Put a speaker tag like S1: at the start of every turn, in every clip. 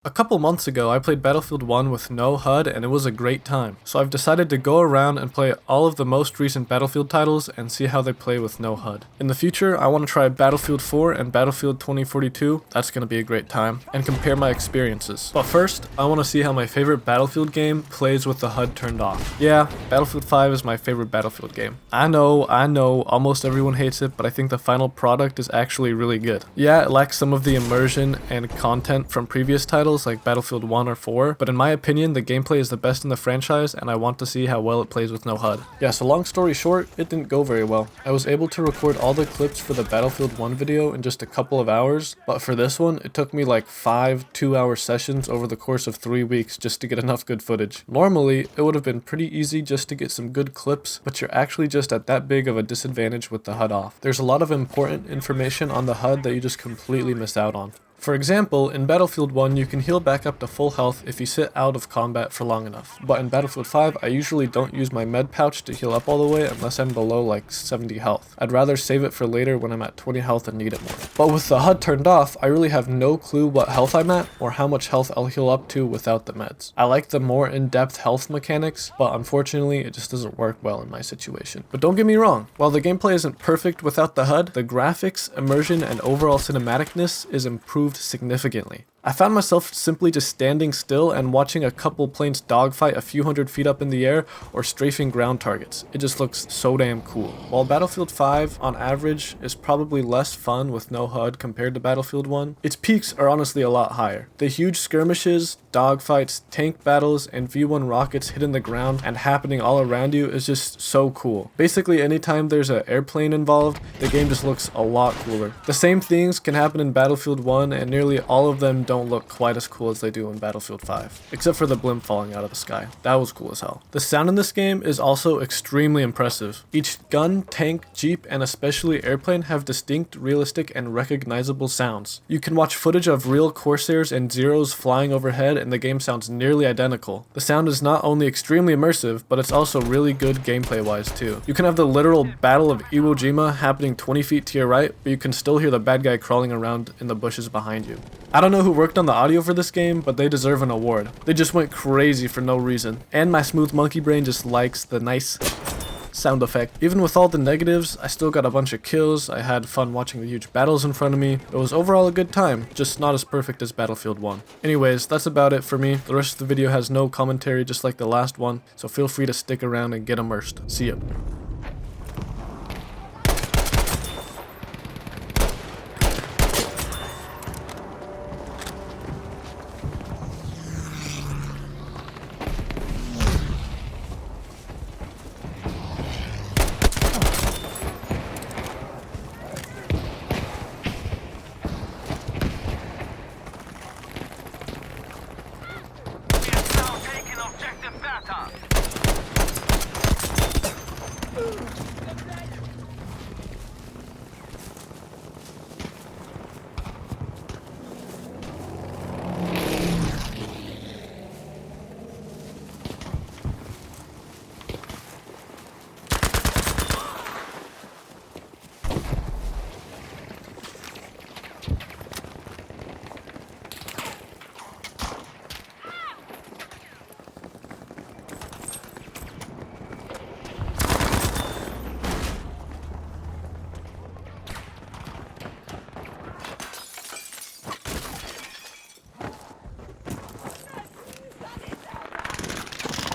S1: A couple months ago, I played Battlefield 1 with no HUD and it was a great time. So I've decided to go around and play all of the most recent Battlefield titles and see how they play with no HUD. In the future, I want to try Battlefield 4 and Battlefield 2042, that's going to be a great time, and compare my experiences. But first, I want to see how my favorite Battlefield game plays with the HUD turned off. Yeah, Battlefield 5 is my favorite Battlefield game. I know, almost everyone hates it, but I think the final product is actually really good. Yeah, it lacks some of the immersion and content from previous titles, like Battlefield 1 or 4, but in my opinion, the gameplay is the best in the franchise and I want to see how well it plays with no HUD. Yeah, so long story short, it didn't go very well. I was able to record all the clips for the Battlefield 1 video in just a couple of hours, but for this one, it took me like 5 2-hour sessions over the course of 3 weeks just to get enough good footage. Normally, it would have been pretty easy just to get some good clips, but you're actually just at that big of a disadvantage with the HUD off. There's a lot of important information on the HUD that you just completely miss out on. For example, in Battlefield 1 you can heal back up to full health if you sit out of combat for long enough, but in Battlefield 5 I usually don't use my med pouch to heal up all the way unless I'm below like 70 health. I'd rather save it for later when I'm at 20 health and need it more. But with the HUD turned off, I really have no clue what health I'm at or how much health I'll heal up to without the meds. I like the more in-depth health mechanics, but unfortunately it just doesn't work well in my situation. But don't get me wrong, while the gameplay isn't perfect without the HUD, the graphics, immersion, and overall cinematicness is improved significantly. I found myself simply just standing still and watching a couple planes dogfight a few hundred feet up in the air or strafing ground targets. It just looks so damn cool. While Battlefield 5, on average, is probably less fun with no HUD compared to Battlefield 1, its peaks are honestly a lot higher. The huge skirmishes, dogfights, tank battles, and V1 rockets hitting the ground and happening all around you is just so cool. Basically, anytime there's an airplane involved, the game just looks a lot cooler. The same things can happen in Battlefield 1, and nearly all of them don't look quite as cool as they do in Battlefield 5, except for the blimp falling out of the sky. That was cool as hell. The sound in this game is also extremely impressive. Each gun, tank, jeep, and especially airplane have distinct, realistic, and recognizable sounds. You can watch footage of real Corsairs and Zeros flying overhead and the game sounds nearly identical. The sound is not only extremely immersive, but it's also really good gameplay wise too. You can have the literal Battle of Iwo Jima happening 20 feet to your right, but you can still hear the bad guy crawling around in the bushes behind you. I don't know who worked on the audio for this game, but they deserve an award. They just went crazy for no reason. And my smooth monkey brain just likes the nice sound effect. Even with all the negatives, I still got a bunch of kills, I had fun watching the huge battles in front of me. It was overall a good time, just not as perfect as Battlefield 1. Anyways, that's about it for me. The rest of the video has no commentary just like the last one, so feel free to stick around and get immersed. See ya.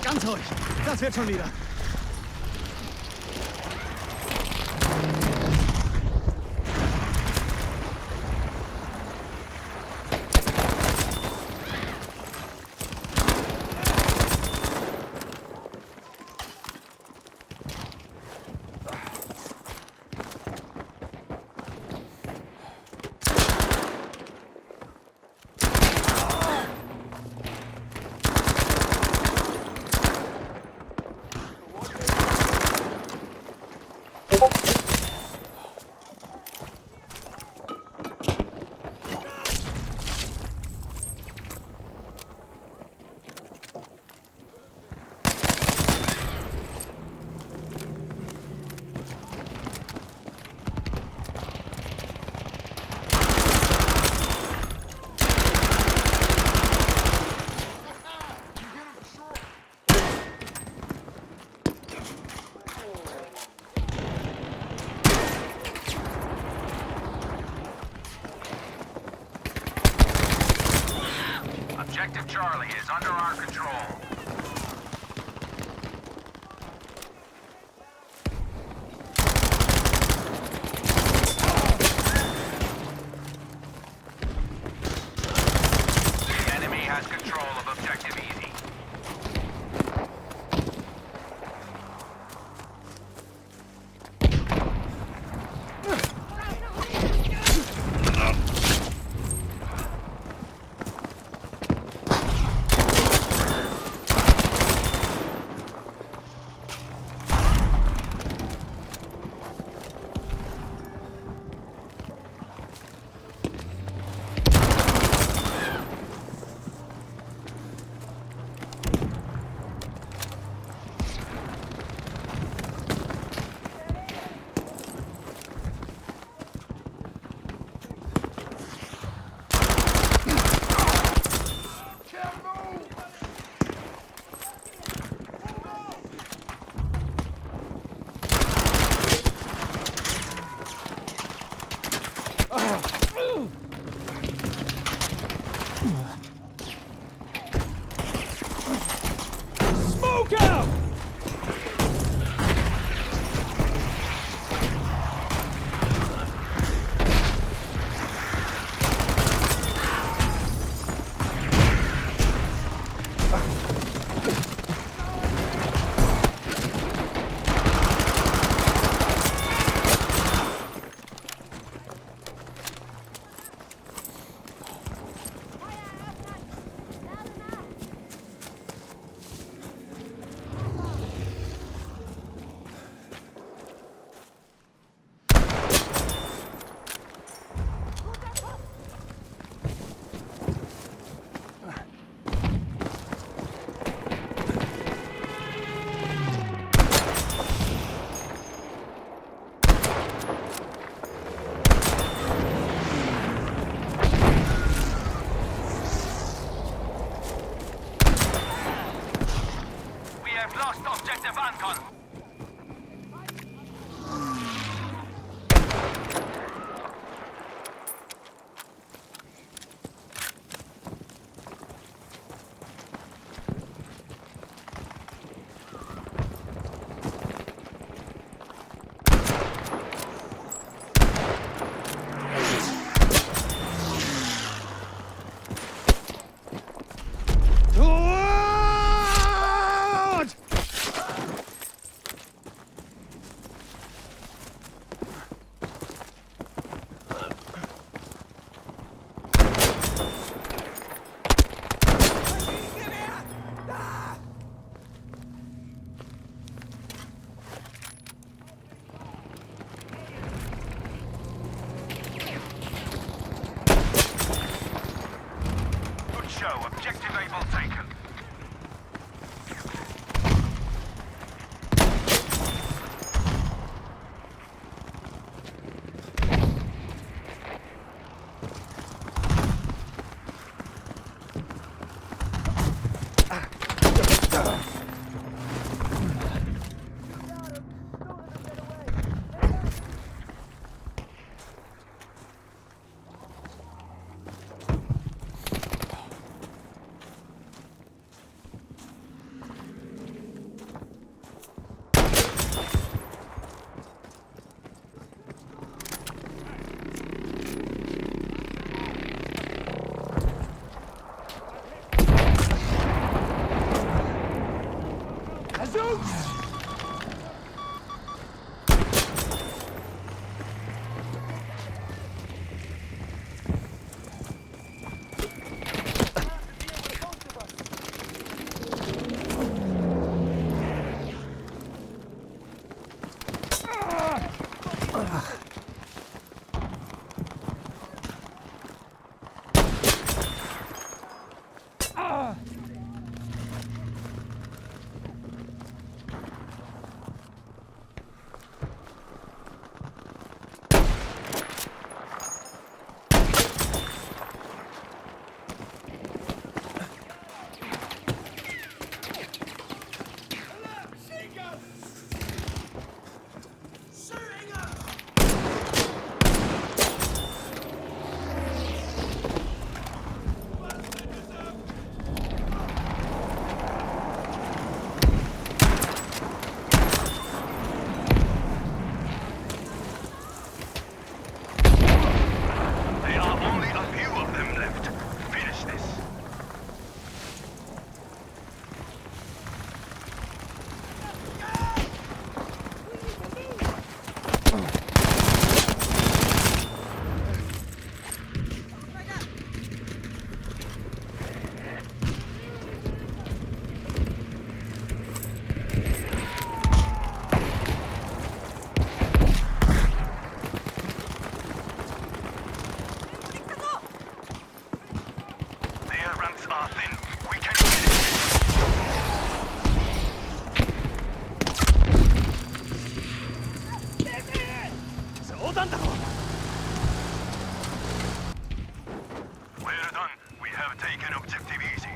S2: Ganz ruhig, das wird schon wieder.
S3: Objective Charlie is under our control. The enemy has control of Objective Easy.
S2: Smoke out!
S3: We have lost Objective Anton.
S2: Forward!
S3: Good show. Objective Able taken. taken objective easy.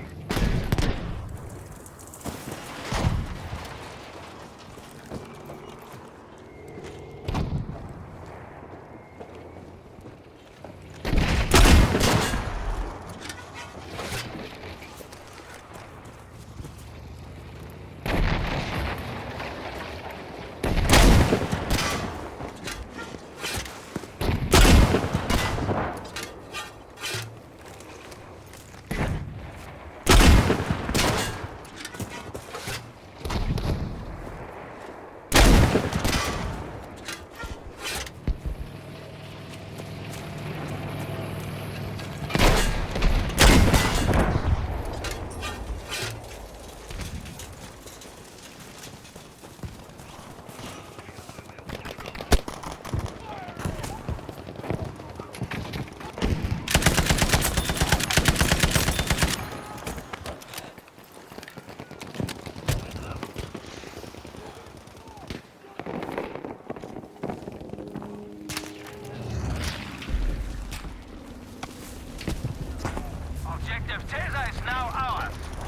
S3: Objective Taser is now ours.